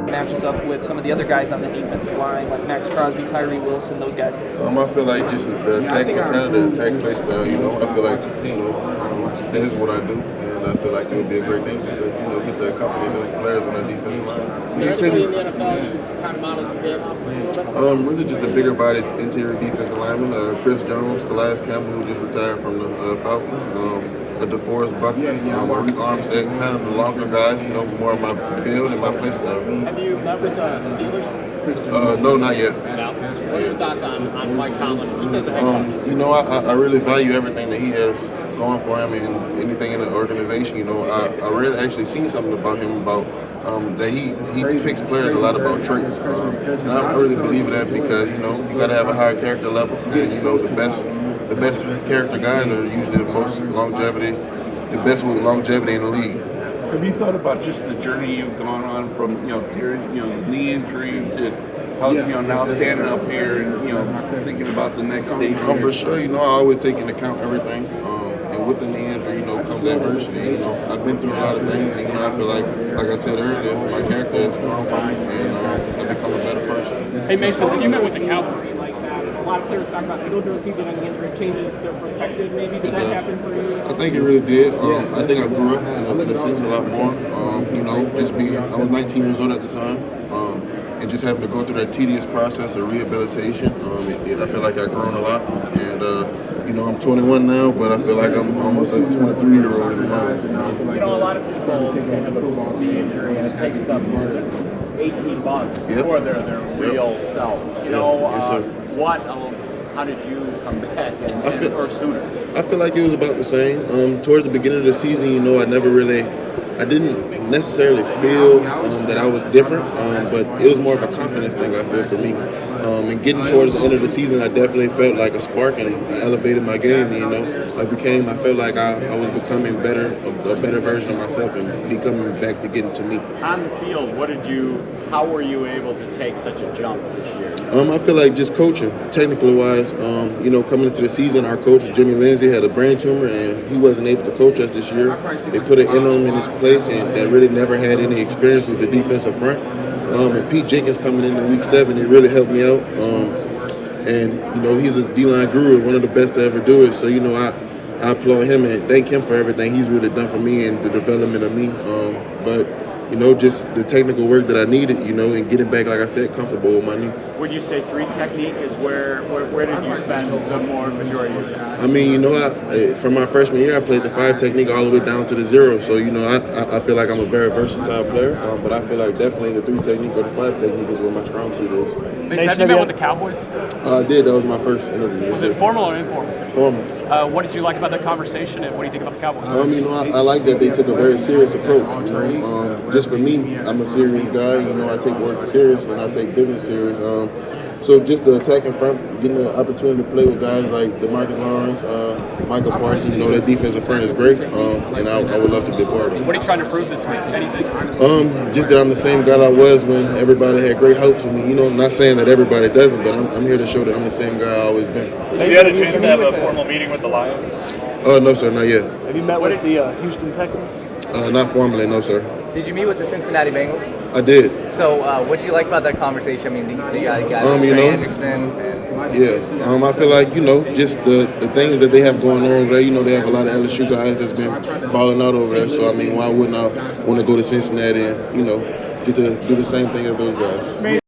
matches up with some of the other guys on the defensive line, like Max Crosby, Tyree Wilson, those guys? I feel like just as the attack mentality, the attack play style, I feel like, that is what I do. And I feel like it would be a great thing just to, get to accompany those players on the defensive line. Is there anybody in the NFL you've kind of modeled your game off a little bit? Really just a bigger bodied interior defensive lineman. Chris Jones, Calais Campbell, who just retired from the Falcons. A DeForest Buckner, Marie Armstead, kind of the longer guys, more of my build and my play style. Have you met with the Steelers? No, not yet. No. What are your thoughts on Mike Tomlin, just as a head coach? I really value everything that he has going for him and anything in the organization. I really actually seen something about him that he picks players a lot about traits. And I really believe in that because, you got to have a higher character level. And, the best character guys are usually the best with longevity in the league. Have you thought about just the journey you've gone on from, knee injury to how, now standing up here and, thinking about the next stage? For sure. I always take into account everything. And with the knee injury, comes adversity. I've been through a lot of things. And, I feel like I said earlier, my character has grown from it and I've become a better person. Hey, Maason, when you met with the Cowboys, a lot of players talk about they go through a season and the injury changes their perspective. Maybe did that happen for you? I think it really did. I think I grew up in a sense a lot more. I was 19 years old at the time, and just having to go through that tedious process of rehabilitation. I feel like I've grown a lot, and I'm 21 now, but I feel like I'm almost a 23-year-old in mind. A lot of people kind of lose the injury, and it takes them 18 months before they're real selves. Yes, sir. How did you come back or sooner? I feel like it was about the same. Towards the beginning of the season, I didn't necessarily feel that I was different, but it was more of a confidence thing, I feel, for me. And getting towards the end of the season, I definitely felt like a spark and I elevated my game. I felt like I was becoming a better version of myself and becoming back to getting to me. On the field, how were you able to take such a jump this year? I feel like just coaching, technically wise. Coming into the season, our coach, Jimmy Lindsay, had a brain tumor and he wasn't able to coach us this year. They put an interim in his place and that really never had any experience with the defensive front. And Pete Jenkins coming into week 7, it really helped me out. He's a D-line guru, one of the best to ever do it. So, I applaud him and thank him for everything he's really done for me and the development of me. Just the technical work that I needed, and getting back, like I said, comfortable with my knee. Would you say 3 technique is where did you spend the more majority of that? From my freshman year, I played the 5 technique all the way down to the 0. So, I feel like I'm a very versatile player, but I feel like definitely the 3 technique or the 5 technique is where my strong suit is. Have you met with the Cowboys? I did. That was my first interview. Was it formal or informal? Formal. What did you like about that conversation, and what do you think about the Cowboys? I like that they took a very serious approach. Just for me, I'm a serious guy. I take work serious and I take business serious. So just the attacking front, getting the opportunity to play with guys like DeMarcus Lawrence, Michael Parsons, that defensive front is great, and I would love to be a part of it. What are you trying to prove this week? Anything? Just that I'm the same guy I was when everybody had great hopes for me. Not saying that everybody doesn't, but I'm here to show that I'm the same guy I've always been. Have you had a chance to have a formal meeting with the Lions? No, sir, not yet. Have you met with the Houston Texans? Not formally, no, sir. Did you meet with the Cincinnati Bengals? I did. So, what did you like about that conversation? They got Anderson. I feel like just the things that they have going on over there. They have a lot of LSU guys that's been balling out over there. So why wouldn't I want to go to Cincinnati and get to do the same thing as those guys?